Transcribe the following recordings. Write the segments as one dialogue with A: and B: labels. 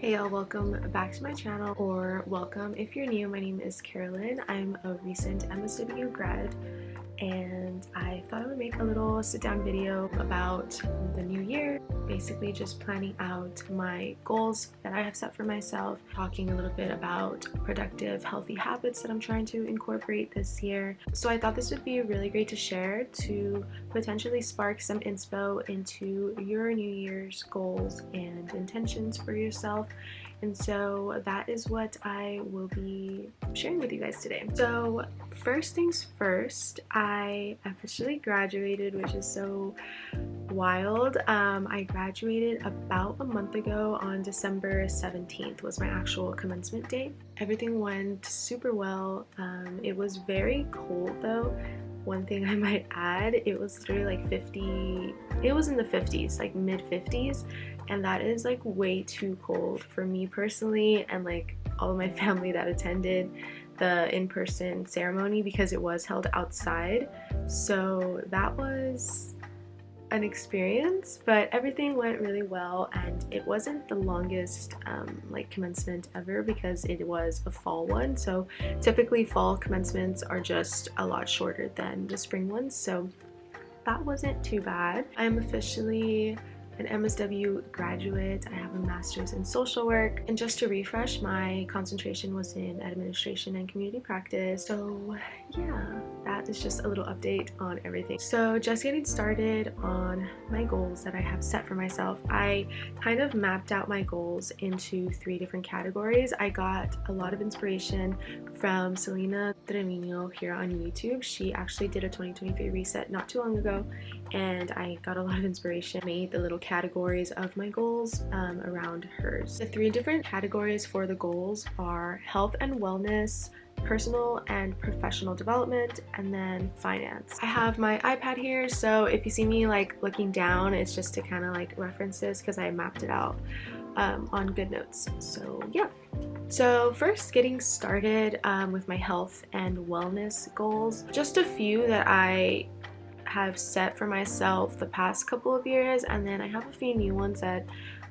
A: Hey y'all, welcome back to my channel, or welcome if you're new. My name is Carolyn. I'm a recent MSW grad and I thought I would make a little sit-down video about the new year, basically just planning out my goals that I have set for myself, talking a little bit about productive, healthy habits that I'm trying to incorporate this year. So I thought this would be really great to share to potentially spark some inspo into your New Year's goals and intentions for yourself. And so that is what I will be sharing with you guys today. So first things first, I officially graduated, which is so wild. I graduated about a month ago. On December 17th was my actual commencement date. Everything went super well. It was very cold though. One thing I might add, it was literally like 50, it was in the 50s, like mid 50s, and that is like way too cold for me personally and like all of my family that attended the in-person ceremony because it was held outside. So that was an experience, but everything went really well, and it wasn't the longest like commencement ever because it was a fall one. So typically fall commencements are just a lot shorter than the spring ones, so that wasn't too bad. I'm officially an MSW graduate. I have a master's in social work, and just to refresh, my concentration was in administration and community practice. So yeah, that is just a little update on everything. So just getting started on my goals that I have set for myself, I kind of mapped out my goals into 3 different categories. I got a lot of inspiration from Selena Trevino here on YouTube. She actually did a 2023 reset not too long ago, and I got a lot of inspiration, made the little categories of my goals around hers. The 3 different categories for the goals are health and wellness, personal and professional development, and then finance. I have my iPad here, so if you see me like looking down, it's just to kind of like reference this because I mapped it out on GoodNotes. So yeah. So first, getting started with my health and wellness goals. Just a few that I have set for myself the past couple of years, and then I have a few new ones that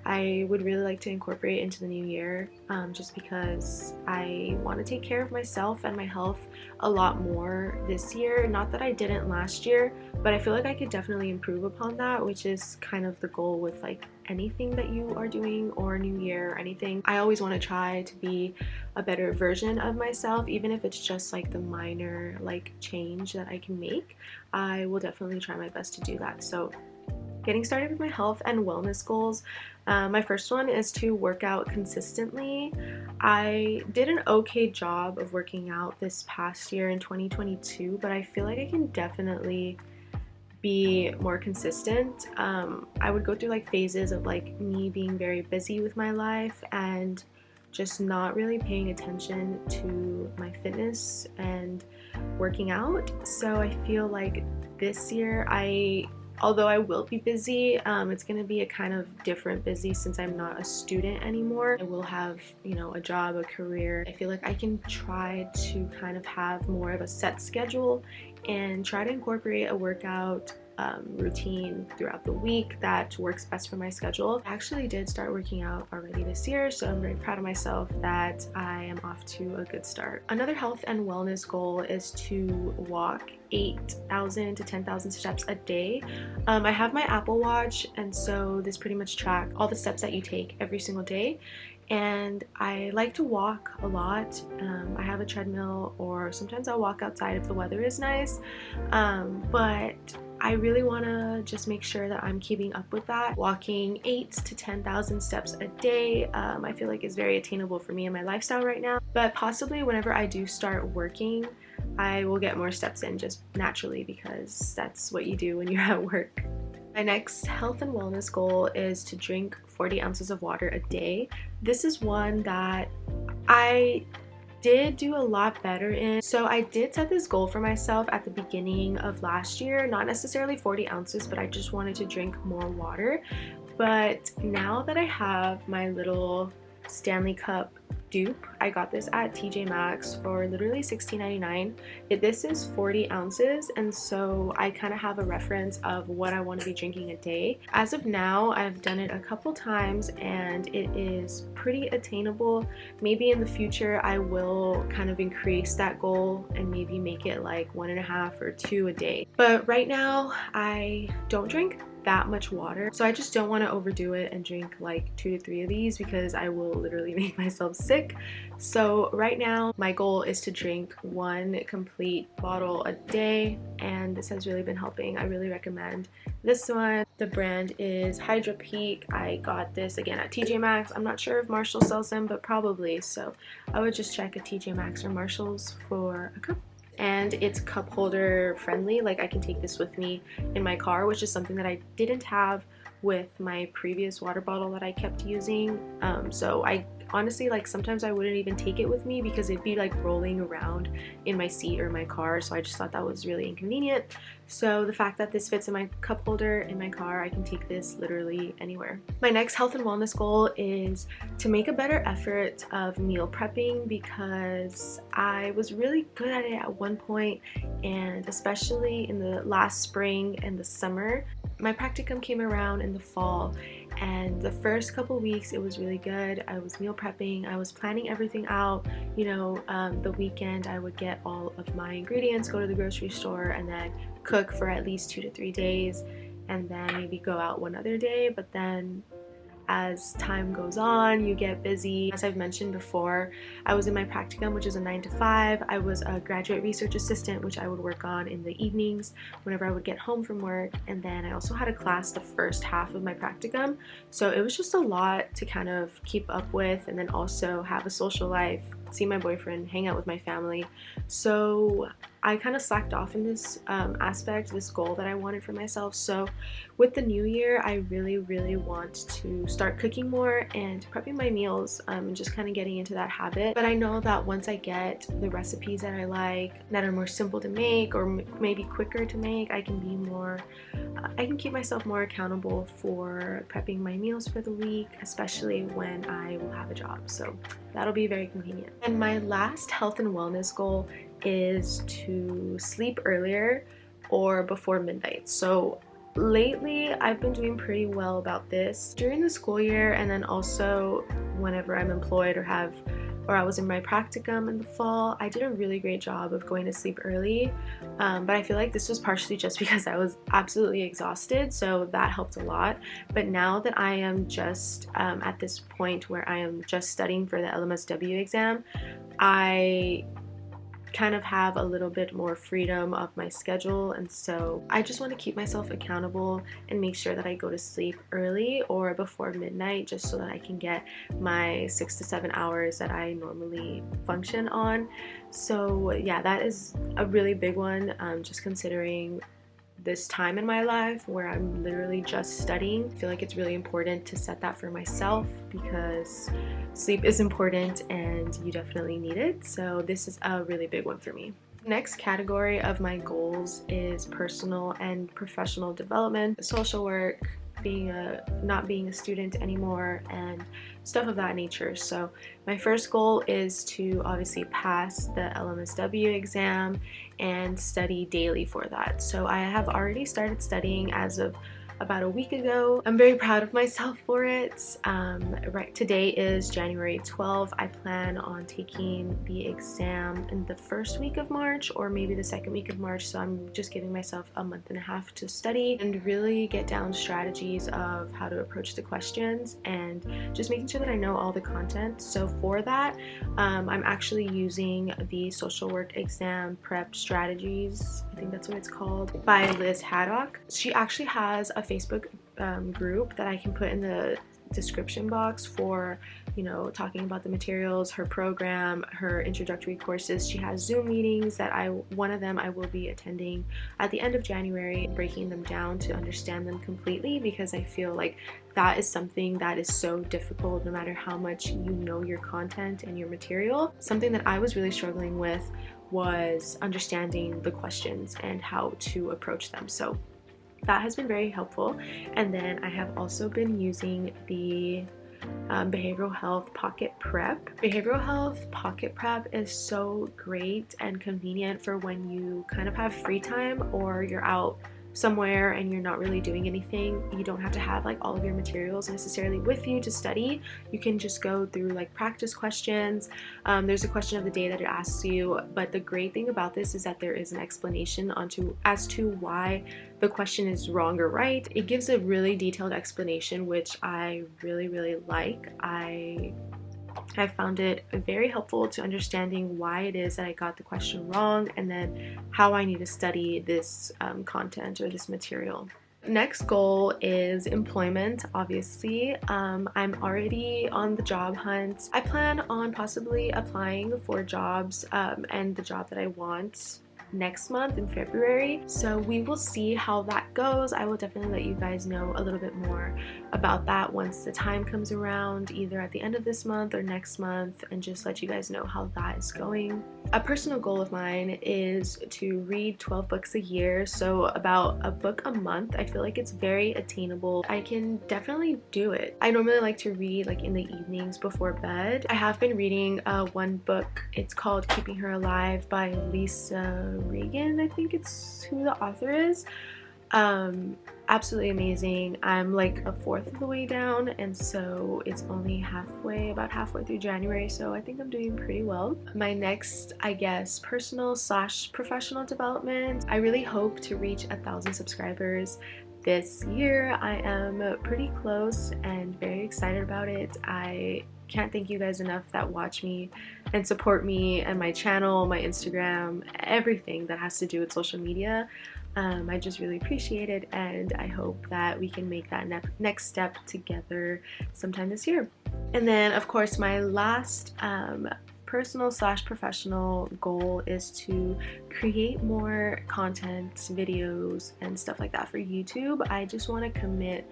A: I would really like to incorporate into the new year, just because I want to take care of myself and my health a lot more this year. Not that I didn't last year, but I feel like I could definitely improve upon that, which is kind of the goal with like anything that you are doing or new year or anything. I always want to try to be a better version of myself, even if it's just like the minor like change that I can make. I will definitely try my best to do that. So getting started with my health and wellness goals, my first one is to work out consistently. I did an okay job of working out this past year in 2022, but I feel like I can definitely be more consistent. I would go through like phases of like me being very busy with my life and just not really paying attention to my fitness and working out. So I feel like this year, although I will be busy, it's going to be a kind of different busy since I'm not a student anymore. I will have, you know, a job, a career. I feel like I can try to kind of have more of a set schedule and try to incorporate a workout routine throughout the week that works best for my schedule. I actually did start working out already this year, so I'm very proud of myself that I am off to a good start. Another health and wellness goal is to walk 8,000 to 10,000 steps a day. I have my Apple Watch, and so this pretty much tracks all the steps that you take every single day. And I like to walk a lot. I have a treadmill, or sometimes I'll walk outside if the weather is nice, but I really want to just make sure that I'm keeping up with that. Walking 8,000 to 10,000 steps a day, I feel like is very attainable for me and my lifestyle right now, but possibly whenever I do start working, I will get more steps in just naturally because that's what you do when you're at work. My next health and wellness goal is to drink 40 ounces of water a day. This is one that I did do a lot better in. So I did set this goal for myself at the beginning of last year, not necessarily 40 ounces, but I just wanted to drink more water. But now that I have my little Stanley Cup dupe. I got this at TJ Maxx for literally $16.99. This is 40 ounces, and so I kind of have a reference of what I want to be drinking a day. As of now, I've done it a couple times and it is pretty attainable. Maybe in the future I will kind of increase that goal and maybe make it like 1.5 or 2 a day. But right now I don't drink that much water, so I just don't want to overdo it and drink like 2 to 3 of these because I will literally make myself sick. So right now my goal is to drink 1 complete bottle a day, and this has really been helping. I really recommend this one. The brand is Hydra Peak. I got this again at TJ Maxx. I'm not sure if Marshall sells them, but probably, so I would just check at TJ Maxx or Marshall's for a cup. And it's cup holder friendly, like I can take this with me in my car, which is something that I didn't have with my previous water bottle that I kept using. So I honestly, like, sometimes I wouldn't even take it with me because it'd be like rolling around in my seat or my car, so I just thought that was really inconvenient. So the fact that this fits in my cup holder in my car, I can take this literally anywhere. My next health and wellness goal is to make a better effort of meal prepping, because I was really good at it at one point, and especially in the last spring and the summer. My practicum came around in the fall, and the first couple weeks it was really good. I was meal prepping, I was planning everything out. You know, the weekend I would get all of my ingredients, go to the grocery store, and then cook for at least 2 to 3 days, and then maybe go out one other day. But then as time goes on, you get busy. As I've mentioned before, I was in my practicum, which is a 9 to 5. I was a graduate research assistant, which I would work on in the evenings whenever I would get home from work. And then I also had a class the first half of my practicum. So it was just a lot to kind of keep up with, and then also have a social life, see my boyfriend, hang out with my family. So I kind of slacked off in this aspect, this goal that I wanted for myself. So with the new year, I really want to start cooking more and prepping my meals, and just kind of getting into that habit. But I know that once I get the recipes that I like, that are more simple to make or maybe quicker to make, I can be more, I can keep myself more accountable for prepping my meals for the week, especially when I will have a job. So that'll be very convenient. And my last health and wellness goal is to sleep earlier or before midnight. So lately I've been doing pretty well about this during the school year, and then also whenever I'm employed or I was in my practicum in the fall. I did a really great job of going to sleep early, but I feel like this was partially just because I was absolutely exhausted, so that helped a lot. But now that I am just at this point where I am just studying for the LMSW exam, I kind of have a little bit more freedom of my schedule, and so I just want to keep myself accountable and make sure that I go to sleep early or before midnight, just so that I can get my 6 to 7 hours that I normally function on. So yeah, that is a really big one, just considering this time in my life where I'm literally just studying. I feel like it's really important to set that for myself, because sleep is important and you definitely need it. So this is a really big one for me. Next category of my goals is personal and professional development, social work, not being a student anymore, and stuff of that nature. So my first goal is to obviously pass the LMSW exam and study daily for that. So I have already started studying as of about a week ago. I'm very proud of myself for it. Right, today is January 12th. I plan on taking the exam in the first week of March or maybe the second week of March, so I'm just giving myself a month and a half to study and really get down strategies of how to approach the questions and just making sure that I know all the content. So for that, I'm actually using the social work exam prep strategies, I think that's what it's called, by Liz Haddock. She actually has a Facebook group that I can put in the description box for, you know, talking about the materials, her program, her introductory courses. She has Zoom meetings that one of them I will be attending at the end of January, breaking them down to understand them completely, because I feel like that is something that is so difficult no matter how much you know your content and your material. Something that I was really struggling with was understanding the questions and how to approach them. So that has been very helpful. And then I have also been using the behavioral health pocket prep. Behavioral health pocket prep is so great and convenient for when you kind of have free time or you're out somewhere and you're not really doing anything. You don't have to have like all of your materials necessarily with you to study. You can just go through like practice questions. There's a question of the day that it asks you, but the great thing about this is that there is an explanation as to why the question is wrong or right. It gives a really detailed explanation, which I really like. I found it very helpful to understanding why it is that I got the question wrong and then how I need to study this content or this material. Next goal is employment, obviously. I'm already on the job hunt. I plan on possibly applying for jobs and the job that I want next month in February, so we will see how that goes. I will definitely let you guys know a little bit more about that once the time comes around, either at the end of this month or next month, and just let you guys know how that is going. A personal goal of mine is to read 12 books a year, so about a book a month. I feel like it's very attainable. I can definitely do it. I normally like to read like in the evenings before bed. I have been reading one book. It's called Keeping Her Alive by Lisa Regan, I think it's who the author is. Absolutely amazing. I'm like a fourth of the way down, and so it's only about halfway through January, so I think I'm doing pretty well. My next, I guess, personal / professional development, I really hope to reach 1,000 subscribers this year. I am pretty close and very excited about it. I can't thank you guys enough that watch me and support me and my channel, my Instagram, everything that has to do with social media. I just really appreciate it, and I hope that we can make that next step together sometime this year. And then, of course, my last personal / professional goal is to create more content, videos, and stuff like that for YouTube. I just want to commit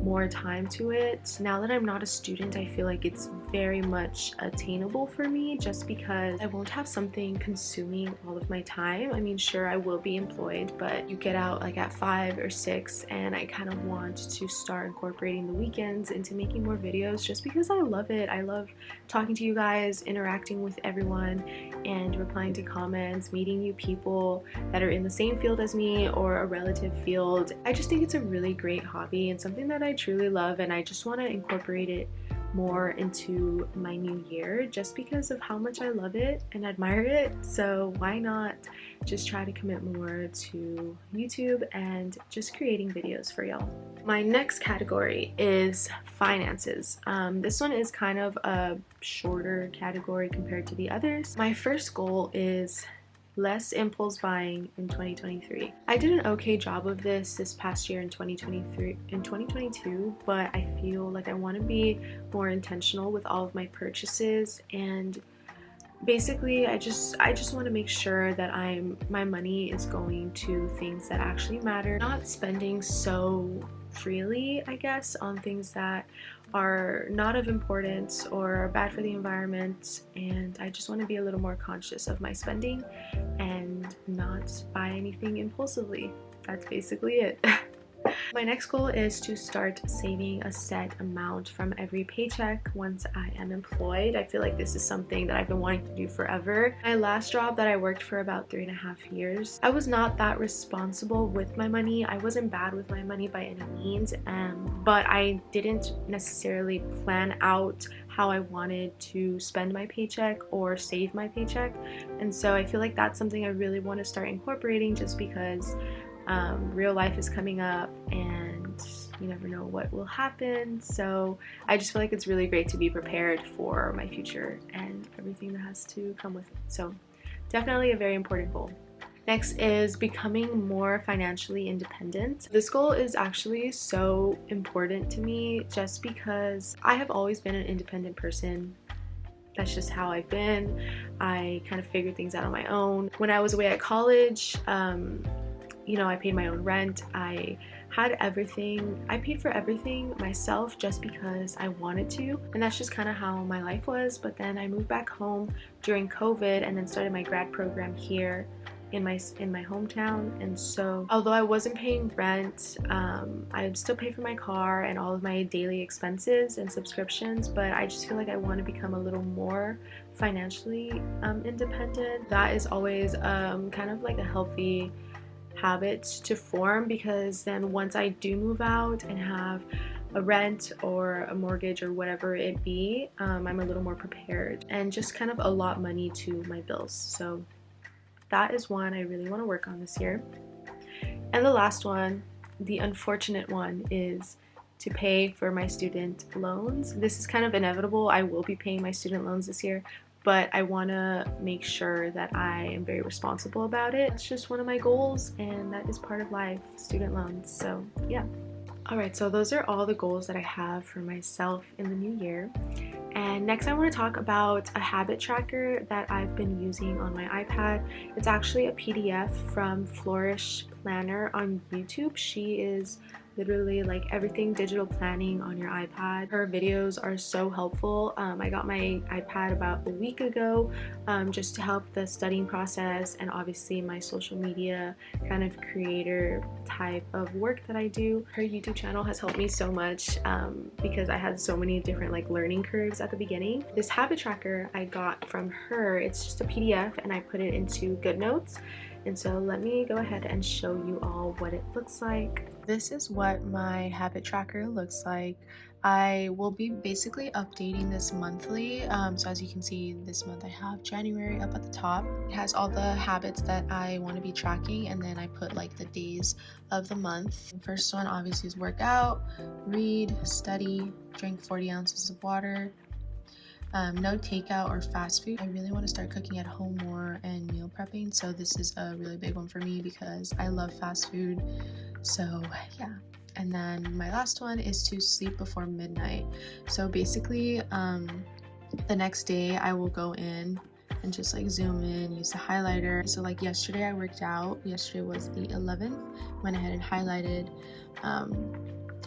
A: more time to it. Now that I'm not a student, I feel like it's very much attainable for me, just because I won't have something consuming all of my time. I mean, sure, I will be employed, but you get out like at 5 or 6, and I kind of want to start incorporating the weekends into making more videos just because I love it. I love talking to you guys, interacting with everyone, and replying to comments, meeting new people that are in the same field as me or a relative field. I just think it's a really great hobby and something that I truly love, and I just want to incorporate it more into my new year just because of how much I love it and admire it. So why not just try to commit more to YouTube and just creating videos for y'all. My next category is finances. This one is kind of a shorter category compared to the others. My first goal is less impulse buying in 2023. I did an okay job of this past year in 2022, but I feel like I want to be more intentional with all of my purchases, and basically I just want to make sure that my money is going to things that actually matter, not spending so freely, I guess, on things that are not of importance or bad for the environment. And I just want to be a little more conscious of my spending and not buy anything impulsively. That's basically it. My next goal is to start saving a set amount from every paycheck once I am employed. I feel like this is something that I've been wanting to do forever. My last job that I worked for about 3.5 years, I was not that responsible with my money. I wasn't bad with my money by any means, but I didn't necessarily plan out how I wanted to spend my paycheck or save my paycheck. And so I feel like that's something I really want to start incorporating, just because real life is coming up and you never know what will happen. So I just feel like it's really great to be prepared for my future and everything that has to come with it. So definitely a very important goal. Next is becoming more financially independent. This goal is actually so important to me just because I have always been an independent person. That's just how I've been. I kind of figured things out on my own. When I was away at college, I paid my own rent. I had everything. I paid for everything myself just because I wanted to, and that's just kind of how my life was. But then I moved back home during COVID and then started my grad program here in my hometown, and so although I wasn't paying rent, I still pay for my car and all of my daily expenses and subscriptions, but I just feel like I want to become a little more financially independent. That is always kind of like a healthy habit to form, because then once I do move out and have a rent or a mortgage or whatever it be, I'm a little more prepared and just kind of allot money to my bills. So that is one I really want to work on this year. And the last one, the unfortunate one, is to pay for my student loans. This is kind of inevitable. I will be paying my student loans this year, but I want to make sure that I am very responsible about it. It's just one of my goals, and that is part of life, student loans. So yeah. Alright, so those are all the goals that I have for myself in the new year. And next I want to talk about a habit tracker that I've been using on my iPad. It's actually a PDF from Flourish Planner on YouTube. She is literally like everything digital planning on your iPad. Her videos are so helpful. I got my iPad about a week ago just to help the studying process and obviously my social media kind of creator type of work that I do. Her YouTube channel has helped me so much because I had so many different like learning curves at the beginning. This habit tracker I got from her, it's just a PDF and I put it into GoodNotes. And so let me go ahead and show you all what it looks like. This is what my habit tracker looks like. I will be basically updating this monthly. So as you can see, this month I have January up at the top. It has all the habits that I want to be tracking, and then I put like the days of the month. The first one obviously is work out, read, study, drink 40 ounces of water. No takeout or fast food. I really want to start cooking at home more and meal prepping, so this is a really big one for me because I love fast food. So yeah. And then my last one is to sleep before midnight. So basically the next day I will go in and just like zoom in, use the highlighter. So like yesterday I worked out. Yesterday was the 11th. Went ahead and highlighted.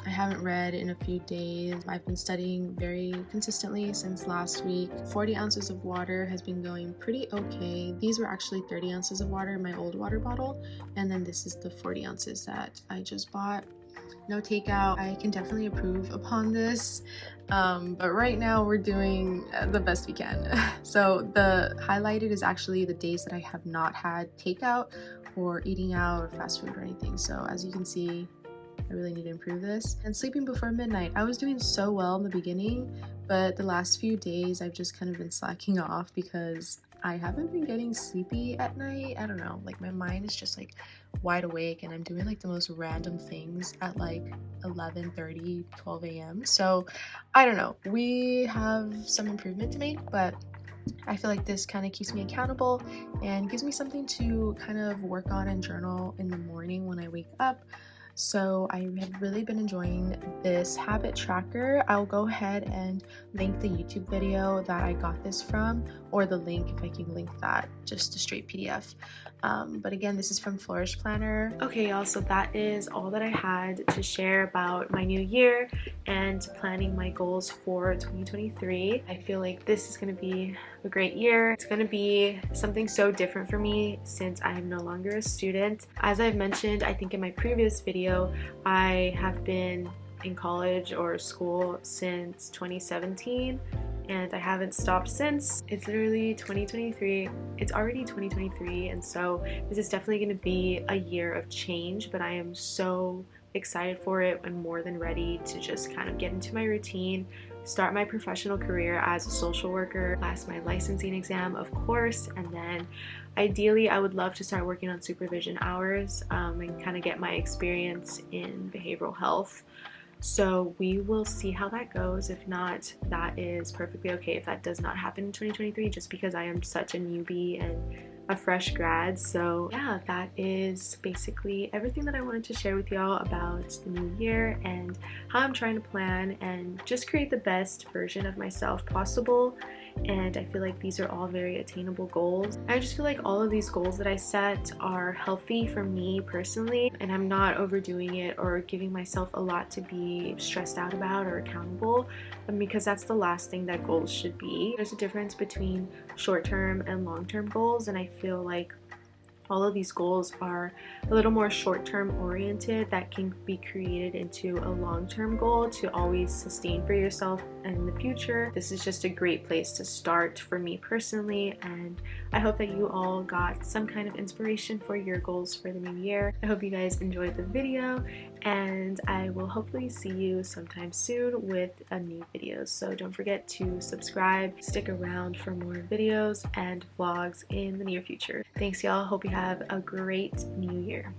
A: I haven't read in a few days. I've been studying very consistently since last week. 40 ounces of water has been going pretty okay. These were actually 30 ounces of water in my old water bottle, and then this is the 40 ounces that I just bought. No takeout. I can definitely improve upon this, but right now we're doing the best we can. So the highlighted is actually the days that I have not had takeout or eating out or fast food or anything. So as you can see, I really need to improve this. And sleeping before midnight. I was doing so well in the beginning, but the last few days I've just kind of been slacking off because I haven't been getting sleepy at night. I don't know, like my mind is just like wide awake and I'm doing like the most random things at like 11:30, 12 a.m. So I don't know, we have some improvement to make, but I feel like this kind of keeps me accountable and gives me something to kind of work on and journal in the morning when I wake up. So I have really been enjoying this habit tracker. I'll go ahead and link the YouTube video that I got this from, or the link if I can link that, just a straight PDF. But again, this is from Flourish Planner. Okay, y'all, so that is all that I had to share about my new year and planning my goals for 2023. I feel like this is going to be a great year. It's going to be something so different for me since I am no longer a student. As I've mentioned, I think in my previous video, I have been in college or school since 2017 and I haven't stopped since. It's literally 2023. It's already 2023, and so this is definitely going to be a year of change, but I am so excited for it and more than ready to just kind of get into my routine, start my professional career as a social worker, pass my licensing exam, of course, and then ideally I would love to start working on supervision hours and kind of get my experience in behavioral health. So we will see how that goes. If not, that is perfectly okay if that does not happen in 2023, just because I am such a newbie and a fresh grad. So yeah, that is basically everything that I wanted to share with y'all about the new year and how I'm trying to plan and just create the best version of myself possible. And I feel like these are all very attainable goals. I just feel like all of these goals that I set are healthy for me personally, and I'm not overdoing it or giving myself a lot to be stressed out about or accountable, because that's the last thing that goals should be. There's a difference between short-term and long-term goals, and I feel like all of these goals are a little more short-term oriented that can be created into a long-term goal to always sustain for yourself in the future. This is just a great place to start for me personally, and I hope that you all got some kind of inspiration for your goals for the new year. I hope you guys enjoyed the video, and I will hopefully see you sometime soon with a new video. So don't forget to subscribe, stick around for more videos and vlogs in the near future. Thanks y'all, hope you have a great new year.